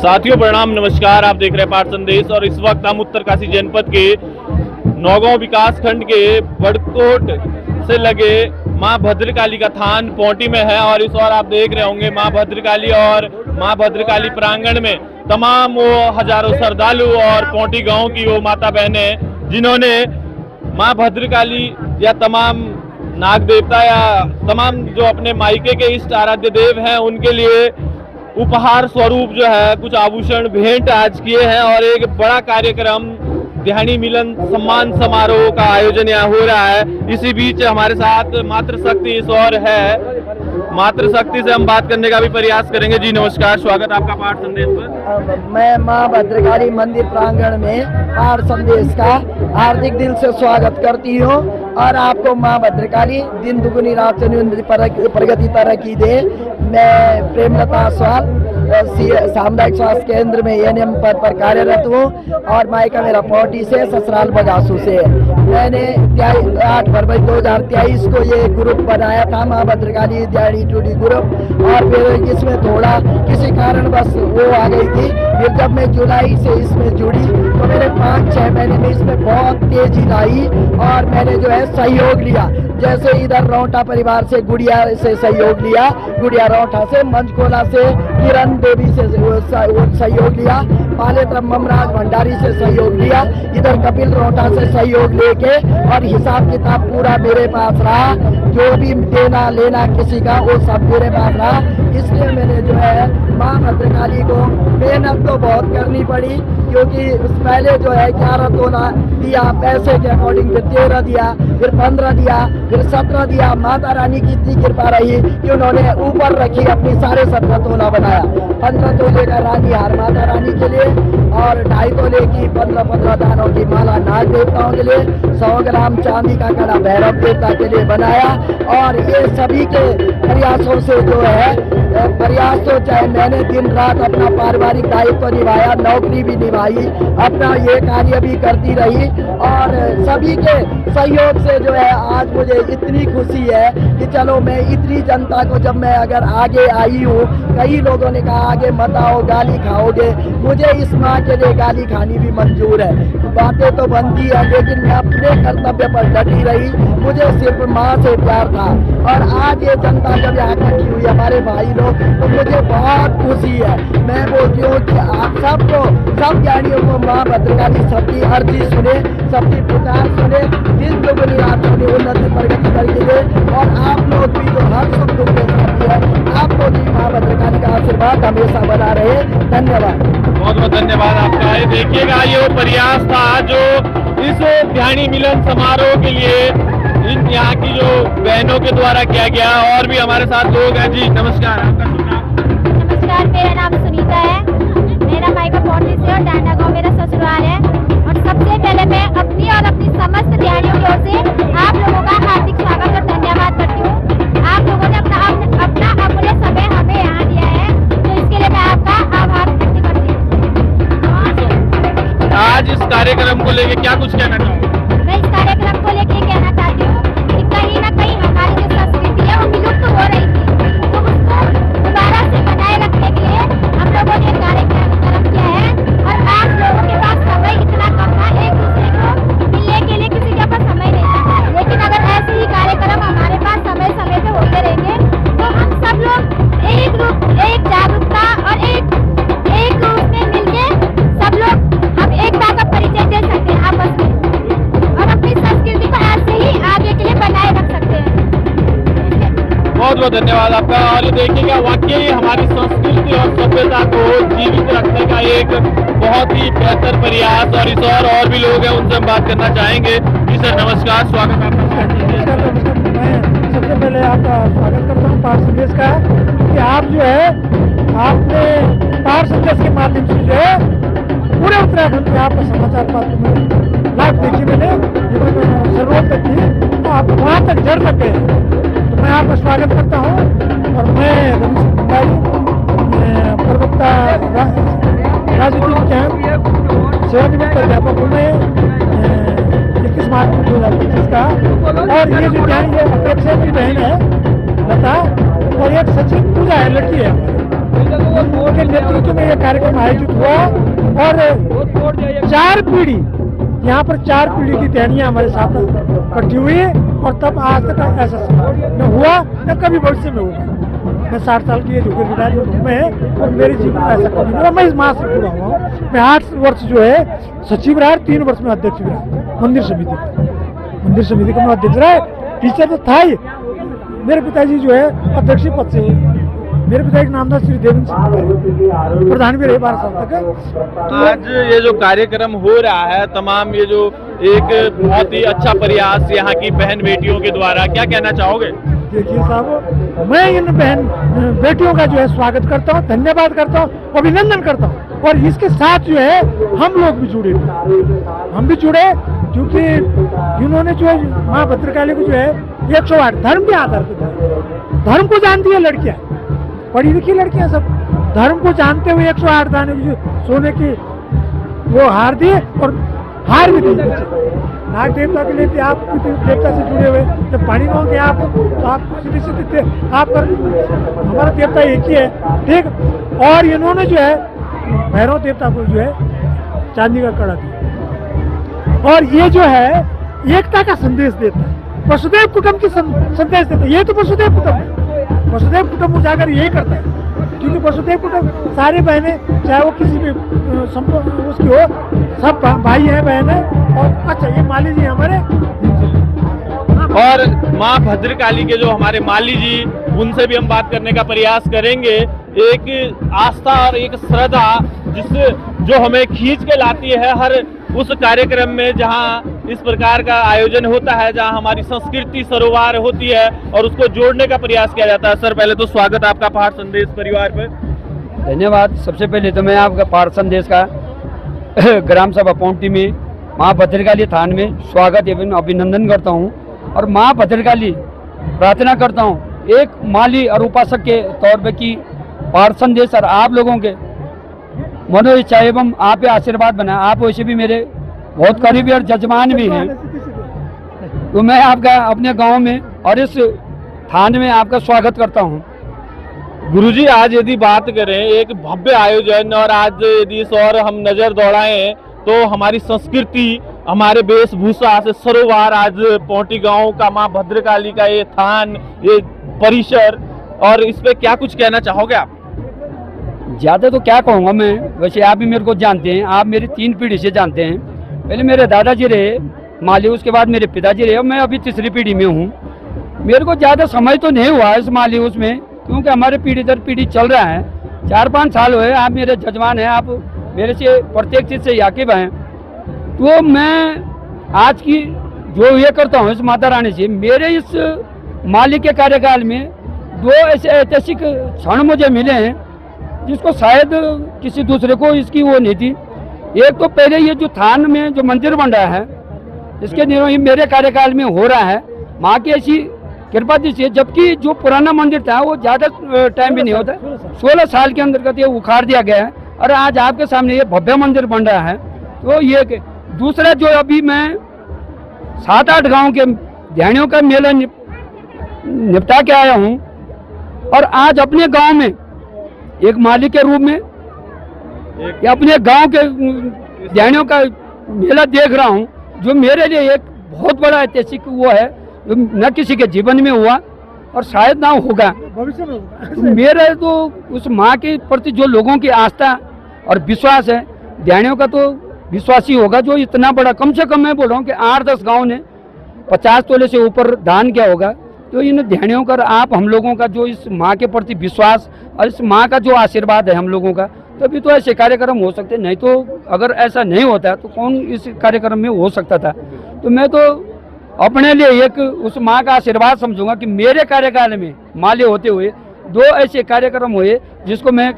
साथियों प्रणाम नमस्कार। आप देख रहे हैं पाठ संदेश और इस वक्त हम उत्तरकाशी जनपद के नौगांव विकास खंड के बड़कोट से लगे मां भद्रकाली का थान पौंटी में है और इस और आप देख रहे होंगे मां भद्रकाली और मां भद्रकाली प्रांगण में तमाम वो हजारों श्रद्धालु और पौंटी गांव की वो माता बहनें जिन्होंने मां भद्रकाली या तमाम नाग देवता या तमाम जो अपने मायके के इष्ट आराध्य देव हैं उनके लिए उपहार स्वरूप जो है कुछ आभूषण भेंट आज किए हैं और एक बड़ा कार्यक्रम ध्यानी मिलन सम्मान समारोह का आयोजन यहाँ हो रहा है। इसी बीच हमारे साथ मातृशक्ति ईश्वर है, मातृशक्ति से हम बात करने का भी प्रयास करेंगे। जी नमस्कार, स्वागत आपका पाठ संदेश पर। मैं मां भद्रकाली मंदिर प्रांगण में पाठ संदेश का हार्दिक दिल से स्वागत करती हूँ और आपको मां भद्रकाली दिन दुगुनी रात चौगुनी प्रगति तरक्की दे। मैं प्रेमलता स्वाल सामुदायिक स्वास्थ्य केंद्र में एएनएम पद पर कार्यरत हूँ और मायका मेरा पौंटी से ससुराल बगासू से। मैंने 8 फरवरी 2023 को ये ग्रुप बनाया था मां भद्रकाली ध्यानी टूडी ग्रुप और फिर इसमें थोड़ा किसी कारणवश वो आ गई थी। फिर जब मैं जुलाई से इसमें जुड़ी तो मैंने 5-6 महीने में इसमें बहुत तेजी लाई और मैंने जो है सहयोग लिया। जैसे इधर रौटा परिवार से गुड़िया से सहयोग लिया, गुड़िया रौटा से, मंचकोला से किरण देवी से सहयोग लिया, पाले तरफ ममराज भंडारी से सहयोग लिया, इधर कपिल रौटा से सहयोग लेके और हिसाब किताब पूरा मेरे पास रहा। जो भी देना लेना किसी का वो सब मेरे पास रहा। इसलिए मैंने जो है मां भद्रकाली को मेहनत तो बहुत करनी पड़ी क्योंकि पहले जो है 11 तोला दिया पैसे के अकॉर्डिंग, फिर 13 दिया, फिर 15 दिया, फिर 17 दिया। माता रानी की इतनी कृपा रही कि उन्होंने ऊपर रखी अपनी 17.5 तोला बनाया। 15 तोले का रानी हार माता रानी के लिए और 2.5 तोले की 15 दानों की माला नाग देवताओं के लिए, 100 ग्राम चांदी का कड़ा भैरव देवता के लिए बनाया। और ये सभी के प्रयासों से जो है प्रयास तो चाहे मैंने दिन रात अपना पारिवारिक दायित्व निभाया, नौकरी भी निभाई, अपना ये कार्य भी करती रही और सभी के सहयोग से जो है आज मुझे इतनी खुशी है कि चलो मैं इतनी जनता को जब मैं अगर आगे आई हूँ, कई लोगों ने कहा आगे मत आओ गाली खाओगे, मुझे इस माँ के लिए गाली खानी भी मंजूर है। बातें तो बनती है लेकिन मैं अपने कर्तव्य पर डटी रही। मुझे सिर्फ माँ से प्यार था और आज ये जनता जब यहाँ इकट्ठी हुई हमारे भाई लोग तो मुझे बहुत खुशी है। मैं बोलती हूँ कि आप सबको, सब ज्ञानियों को माँ भद्रकाली सबकी अर्जी सुने, सबकी पुकार सुने, दिन दुगुनी रात सुने, उन्नति प्रगति करके दे और आप लोग भी जो हर सुख दुख में साथी है आपको भी माँ भद्रकाली का आशीर्वाद हमेशा बना रहे। धन्यवाद, बहुत बहुत धन्यवाद आपका। ये देखिएगा ये वो प्रयास था जो इस ध्यानी मिलन समारोह के लिए इन यहाँ की जो बहनों के द्वारा किया गया। और भी हमारे साथ लोग हैं। जी नमस्कार, आपका शुभ नाम? नमस्कार, मेरा नाम सुनीता है। मेरा मायका पौंटी से और डांडा गांव मेरा ससुराल है। और सबसे पहले मैं अपनी और अपनी समस्त ध्यानियों की ओर से आप लोगों का हार्दिक स्वागत और धन्यवाद करती हूँ। आप लोगों ने अपना अमूल्य समय हमें यहाँ दिया है तो इसके लिए मैं आपका आभार व्यक्त करती हूँ। आज इस कार्यक्रम को लेके क्या कुछ कहना चाहूँगा? मैं इस कार्यक्रम को लेके कहना चाहती हूँ कि कहीं ना कहीं हमारी जो संस्कृति है वो विलुप्त हो रही थी, तो उसको दोबारा से बनाए रखने के लिए हम लोगों ने कार्यक्रम किया है। और आज लोगों के पास समय इतना कम था, एक दूसरे को मिलने के लिए किसी के पास समय नहीं था। लेकिन अगर ऐसे ही कार्यक्रम हमारे पास समय समय पे होते रहेंगे तो हम सब लोग एक जागरूकता और एक रूप में मिलके सब लोग हम एकता का परिचय दे सकते हैं आपस में और अपनी संस्कृति को ऐसे ही आगे के लिए बनाए रख सकते हैं। बहुत बहुत धन्यवाद आपका। और ये देखिएगा वाकई हमारी संस्कृति और सभ्यता को जीवित रखने का एक बहुत ही बेहतर प्रयास। और इस और भी लोग हैं उनसे हम बात करना चाहेंगे। जी सर नमस्कार, स्वागत आपका। मैं सबसे पहले आपका स्वागत करता हूँ पाठ संदेश का कि आप जो है आपने पाठ संदेश के माध्यम से जो है पूरे उत्तराखंड में आपका समाचार पत्र में लाइव देखी मैंने जरूरत तक थी तो आप वहाँ तक जड़ सके। तो मैं आपका स्वागत करता हूँ और मैं रमेश भंडारी प्रवक्ता राजनीतिक कैंप सेवानिवृत्त अध्यापक हूँ मैं 21 मार्च 2025 का। और ये जो अपेक्षा की बहन है लता और एक सचिन पूजा है, लड़की है हमारी, उनके नेतृत्व में ये कार्यक्रम आयोजित हुआ और 4 पीढ़ी, यहाँ पर 4 पीढ़ी की टहनियाँ हमारे साथ इकट्ठी हुई और तब आज तक ऐसा न हुआ न कभी भविष्य में होगा। मैं 60 साल की एज होकर रिटायरमेंट में और मेरे जीवन में ऐसा कभी नहीं हुआ। मैं इस माह से जुड़ा हुआ हूँ। मैं 8 वर्ष जो है सचिव रहा, 3 वर्ष में अध्यक्ष भी रहा मंदिर समिति का मैं अध्यक्ष रहा। टीचर तो था ही। मेरे पिताजी जो है अध्यक्ष पद से, मेरे पिता का नाम था श्री देवेंद्र सिंह, प्रधान भी रहे 12 साल तक। तो आज ये जो कार्यक्रम हो रहा है, तमाम ये जो एक बहुत ही अच्छा प्रयास यहाँ की बहन बेटियों के द्वारा, क्या कहना चाहोगे? देखिए साहब, मैं इन बहन बेटियों का जो है स्वागत करता हूँ, धन्यवाद करता हूँ, अभिनंदन करता हूँ। और इसके साथ जो है हम लोग भी जुड़े, हम भी जुड़े, क्योंकि इन्होंने जो है माँ भद्रकाली को जो है 108 धर्म के आधार पर, धर्म को जानती है लड़कियाँ, पढ़ी लिखी लड़कियाँ सब धर्म को जानते हुए 108 दाने की सोने की वो हार दी और हार भी दी। नाग देवता के लिए आप देवता से जुड़े हुए, जब पानी गाँव के आप सीधे आप हमारा देवता एक ही है, ठीक। और इन्होंने जो है भैरव देवता को जो है चांदी का कड़ा दिया और ये जो है एकता का संदेश देता है, वसुदेव कुटुंब की संदेश देता है। ये तो वसुदेव कुटुंब है, वसुदेव कुटुंब उजागर यही करता है, क्योंकि वसुदेव कुटुंब सारे बहनें, चाहे वो किसी भी उसकी हो, सब भाई हैं, बहन है। और अच्छा, ये माली जी हमारे और माँ भद्रकाली के जो हमारे माली जी, उनसे भी हम बात करने का प्रयास करेंगे। एक आस्था और एक श्रद्धा जिससे जो हमें खींच के लाती है हर उस कार्यक्रम में जहाँ इस प्रकार का आयोजन होता है, जहाँ हमारी संस्कृति सरोवर होती है और उसको जोड़ने का प्रयास किया जाता है। सर, पहले तो स्वागत आपका पहाड़ संदेश परिवार पर। धन्यवाद। सबसे पहले तो मैं आपका पहाड़ संदेश का ग्राम सभा पौंटी में माँ भद्रकाली थान में स्वागत एवं अभिनंदन करता हूँ और माँ भद्रकाली प्रार्थना करता हूँ एक माली और उपासक के तौर पे कि पहाड़ संदेश और आप लोगों के मनो इच्छा एवं आप आशीर्वाद बना। आप वैसे भी मेरे बहुत करीबी और जजमान भी हैं, तो मैं आपका अपने गांव में और इस थान में आपका स्वागत करता हूं। गुरुजी, आज यदि बात करें एक भव्य आयोजन और आज यदि इस और हम नजर दौड़ाएं तो हमारी संस्कृति, हमारे वेशभूषा से सरोवर, आज पौंटी गांव का माँ भद्रकाली का ये थान, ये परिसर, और इस पे क्या कुछ कहना चाहोगे आप? ज़्यादा तो क्या कहूँगा मैं, वैसे आप भी मेरे को जानते हैं, आप मेरी 3 पीढ़ी से जानते हैं। पहले मेरे दादाजी रहे माली, उसके बाद मेरे पिताजी रहे और मैं अभी 3री पीढ़ी में हूँ। मेरे को ज़्यादा समय तो नहीं हुआ इस माली उसमें, क्योंकि हमारे पीढ़ी दर पीढ़ी चल रहा है। 4-5 साल हुए। आप मेरे जजमान हैं, आप मेरे से प्रत्येक चीज़ से वाकिफ़ हैं। तो मैं आज की जो ये करता हूँ इस माता रानी से, मेरे इस माली के कार्यकाल में 2 ऐसे ऐतिहासिक क्षण मुझे मिले हैं जिसको शायद किसी दूसरे को इसकी वो नहीं थी। एक तो पहले ये जो थान में जो मंदिर बन रहा है, इसके निर्माण मेरे कार्यकाल में हो रहा है, माँ की ऐसी कृपा दृष्टि है। जबकि जो पुराना मंदिर था वो ज़्यादा टाइम भी नहीं होता, 16 साल के अंतर्गत ये उखाड़ दिया गया है और आज आपके सामने ये भव्य मंदिर बन रहा है। तो ये दूसरा जो अभी मैं 7-8 गाँव के ध्यानियों का मेला निपटा के आया हूँ और आज अपने गांव में एक माली के रूप में या अपने गांव के ध्यानियों का मेला देख रहा हूं, जो मेरे लिए एक बहुत बड़ा ऐतिहासिक वो है, जो न किसी के जीवन में हुआ और शायद ना होगा भविष्य में होगा। मेरे तो उस माँ के प्रति जो लोगों की आस्था और विश्वास है, ध्यानियों का तो विश्वास ही होगा, जो इतना बड़ा, कम से कम मैं बोल रहा हूँ कि 8-10 गाँव ने 50 तोले से ऊपर दान किया होगा। तो इन ध्यानियों का आप हम लोगों का जो इस माँ के प्रति विश्वास और इस माँ का जो आशीर्वाद है हम लोगों का, तभी तो ऐसे कार्यक्रम हो सकते। नहीं तो अगर ऐसा नहीं होता तो कौन इस कार्यक्रम में हो सकता था। तो मैं तो अपने लिए एक उस माँ का आशीर्वाद समझूंगा कि मेरे कार्यकाल में माले होते हुए 2 ऐसे कार्यक्रम हुए जिसको मैं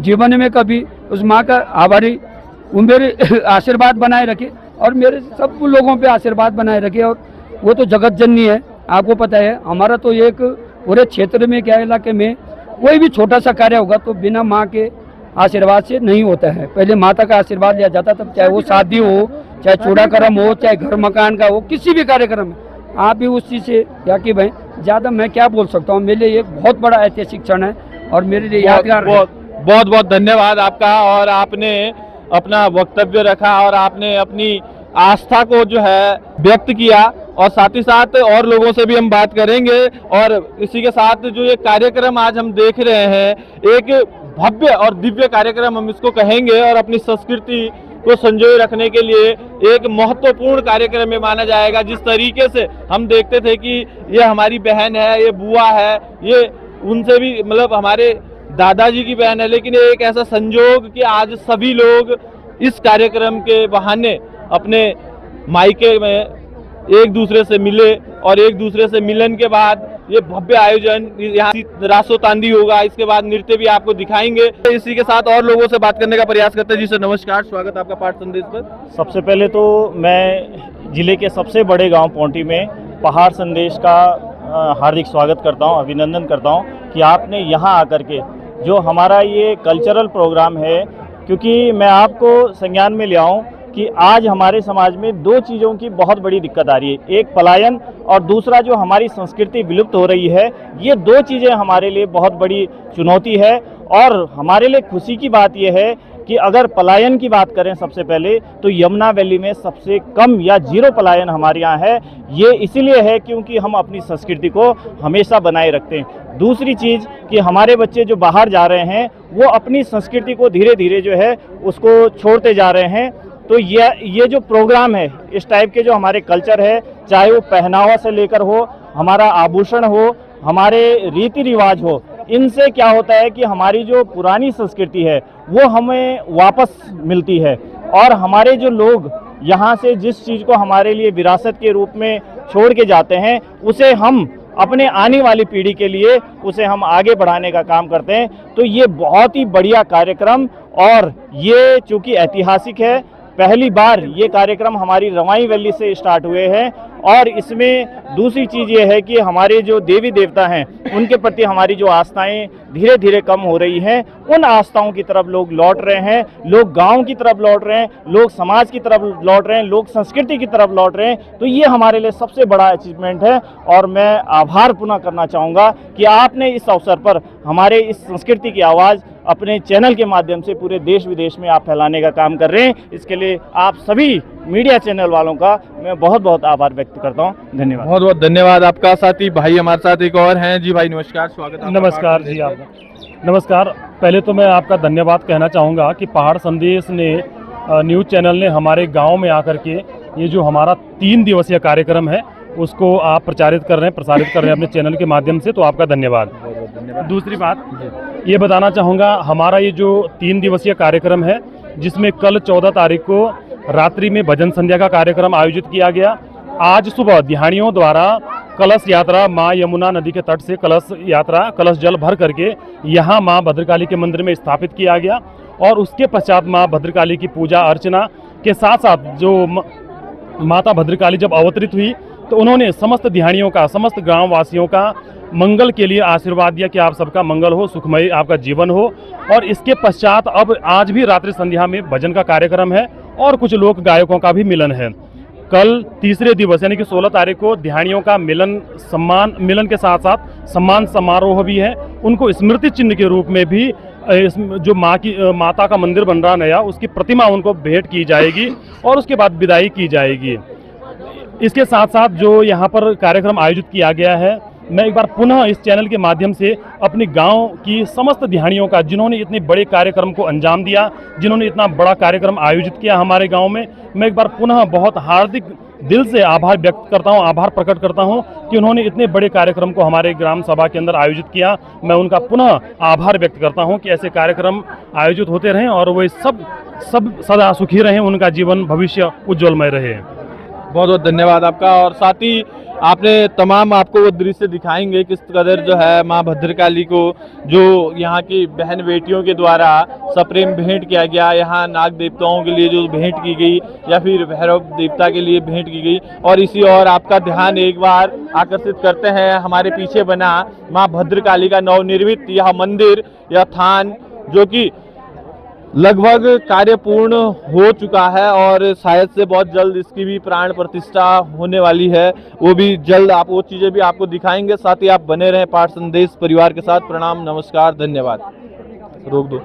जीवन में कभी उस माँ का आभारी, वो मेरे आशीर्वाद बनाए रखे और मेरे सब लोगों पे आशीर्वाद बनाए रखे। और वो तो जगत जननी है, आपको पता है। हमारा तो एक पूरे क्षेत्र में, क्या इलाके में कोई भी छोटा सा कार्य होगा तो बिना माँ के आशीर्वाद से नहीं होता है। पहले माता का आशीर्वाद लिया जाता, तब चाहे वो शादी हो, चाहे चूड़ाकर्म हो, चाहे घर मकान का हो, किसी भी कार्यक्रम में आप भी उस चीज़ से वाकिफ़ हैं। ज़्यादा मैं क्या बोल सकता हूँ, मेरे लिए एक बहुत बड़ा ऐतिहासिक क्षण है और मेरे लिए यादगार है। बहुत बहुत धन्यवाद आपका। और आपने अपना वक्तव्य रखा और आपने अपनी आस्था को जो है व्यक्त किया, और साथ ही साथ और लोगों से भी हम बात करेंगे। और इसी के साथ जो ये कार्यक्रम आज हम देख रहे हैं, एक भव्य और दिव्य कार्यक्रम हम इसको कहेंगे, और अपनी संस्कृति को संजोए रखने के लिए एक महत्वपूर्ण कार्यक्रम में माना जाएगा। जिस तरीके से हम देखते थे कि ये हमारी बहन है, ये बुआ है, ये उनसे भी मतलब हमारे दादाजी की बहन है, लेकिन ये एक ऐसा संजोग कि आज सभी लोग इस कार्यक्रम के बहाने अपने मायके में एक दूसरे से मिले, और एक दूसरे से मिलन के बाद ये भव्य आयोजन यहाँ रासो तांदी होगा। इसके बाद नृत्य भी आपको दिखाएंगे। इसी के साथ और लोगों से बात करने का प्रयास करते हैं। जी सर नमस्कार, स्वागत आपका पाठ संदेश पर। सबसे पहले तो मैं जिले के सबसे बड़े गांव पोंटी में पहाड़ संदेश का हार्दिक स्वागत करता हूं, अभिनंदन करता हूं कि आपने यहां आकर के जो हमारा ये कल्चरल प्रोग्राम है, क्योंकि मैं आपको संज्ञान में ले आऊँ कि आज हमारे समाज में दो चीज़ों की बहुत बड़ी दिक्कत आ रही है, एक पलायन और दूसरा जो हमारी संस्कृति विलुप्त हो रही है। ये दो चीज़ें हमारे लिए बहुत बड़ी चुनौती है, और हमारे लिए खुशी की बात यह है कि अगर पलायन की बात करें सबसे पहले तो यमुना वैली में सबसे कम या जीरो पलायन हमारे यहाँ है। ये इसीलिए है क्योंकि हम अपनी संस्कृति को हमेशा बनाए रखते हैं। दूसरी चीज़ कि हमारे बच्चे जो बाहर जा रहे हैं वो अपनी संस्कृति को धीरे धीरे जो है उसको छोड़ते जा रहे हैं। तो ये जो प्रोग्राम है, इस टाइप के जो हमारे कल्चर है, चाहे वो पहनावा से लेकर हो, हमारा आभूषण हो, हमारे रीति रिवाज हो, इनसे क्या होता है कि हमारी जो पुरानी संस्कृति है वो हमें वापस मिलती है। और हमारे जो लोग यहाँ से जिस चीज़ को हमारे लिए विरासत के रूप में छोड़ के जाते हैं, उसे हम अपने आने वाली पीढ़ी के लिए उसे हम आगे बढ़ाने का काम करते हैं। तो ये बहुत ही बढ़िया कार्यक्रम, और ये चूँकि ऐतिहासिक है, पहली बार ये कार्यक्रम हमारी रवाई वैली से स्टार्ट हुए हैं। और इसमें दूसरी चीज़ ये है कि हमारे जो देवी देवता हैं उनके प्रति हमारी जो आस्थाएं धीरे धीरे कम हो रही हैं, उन आस्थाओं की तरफ लोग लौट रहे हैं, लोग गांव की तरफ लौट रहे हैं, लोग समाज की तरफ लौट रहे हैं, लोग संस्कृति की तरफ लौट रहे हैं। तो ये हमारे लिए सबसे बड़ा अचीवमेंट है, और मैं आभार पुनः करना चाहूँगा कि आपने इस अवसर पर हमारे इस संस्कृति की आवाज़ अपने चैनल के माध्यम से पूरे देश विदेश में आप फैलाने का काम कर रहे हैं। इसके लिए आप सभी मीडिया चैनल वालों का मैं बहुत बहुत आभार व्यक्त करता हूं। धन्यवाद। बहुत बहुत धन्यवाद आपका। साथी भाई हमारे साथ एक और हैं। जी भाई नमस्कार, स्वागत है। नमस्कार जी, आप नमस्कार। पहले तो मैं आपका धन्यवाद कहना चाहूँगा कि पहाड़ संदेश ने न्यूज़ चैनल ने हमारे गांव में आकर के ये जो हमारा 3 दिवसीय कार्यक्रम है उसको आप प्रसारित कर रहे हैं अपने चैनल के माध्यम से, तो आपका धन्यवाद। दूसरी बात ये बताना चाहूँगा, हमारा ये जो 3 दिवसीय कार्यक्रम है जिसमें कल 14 तारीख को रात्रि में भजन संध्या का कार्यक्रम आयोजित किया गया। आज सुबह दिहाड़ियों द्वारा कलश यात्रा माँ यमुना नदी के तट से कलश जल भर करके यहाँ माँ भद्रकाली के मंदिर में स्थापित किया गया, और उसके पश्चात माँ भद्रकाली की पूजा अर्चना के साथ साथ जो माता भद्रकाली जब अवतरित हुई तो उन्होंने समस्त दिहाड़ियों का, समस्त गाँव वासियों का मंगल के लिए आशीर्वाद दिया कि आप सबका मंगल हो, सुखमय आपका जीवन हो। और इसके पश्चात अब आज भी रात्रि संध्या में भजन का कार्यक्रम है और कुछ लोक गायकों का भी मिलन है। कल तीसरे दिवस यानी कि 16 तारीख को दिहाड़ियों का मिलन के साथ साथ सम्मान समारोह भी है। उनको स्मृति चिन्ह के रूप में भी जो माता का मंदिर बन रहा नया, उसकी प्रतिमा उनको भेंट की जाएगी और उसके बाद विदाई की जाएगी। इसके साथ साथ जो यहाँ पर कार्यक्रम आयोजित किया गया है, मैं एक बार पुनः इस चैनल के माध्यम से अपने गांव की समस्त दिहाड़ियों का, जिन्होंने इतने बड़े कार्यक्रम को अंजाम दिया, जिन्होंने इतना बड़ा कार्यक्रम आयोजित किया हमारे गांव में, मैं एक बार पुनः बहुत हार्दिक दिल से आभार व्यक्त करता हूं, आभार प्रकट करता हूं कि उन्होंने इतने बड़े कार्यक्रम को हमारे ग्राम सभा के अंदर आयोजित किया। मैं उनका पुनः आभार व्यक्त करता हूं कि ऐसे कार्यक्रम आयोजित होते रहें और वे सब सदा सुखी रहें, उनका जीवन भविष्य उज्ज्वलमय रहे। बहुत बहुत धन्यवाद आपका। और साथ ही आपने तमाम आपको वो दृश्य दिखाएंगे किस कदर जो है माँ भद्रकाली को जो यहाँ की बहन बेटियों के द्वारा सप्रेम भेंट किया गया, यहाँ नाग देवताओं के लिए जो भेंट की गई या फिर भैरव देवता के लिए भेंट की गई। और इसी और आपका ध्यान एक बार आकर्षित करते हैं हमारे पीछे बना माँ भद्रकाली का नवनिर्मित यह मंदिर, यह थान, जो कि लगभग कार्य पूर्ण हो चुका है और शायद से बहुत जल्द इसकी भी प्राण प्रतिष्ठा होने वाली है। वो भी जल्द आप वो चीज़ें भी आपको दिखाएंगे। साथ ही आप बने रहें पाठ संदेश परिवार के साथ। प्रणाम, नमस्कार, धन्यवाद। रोक दो।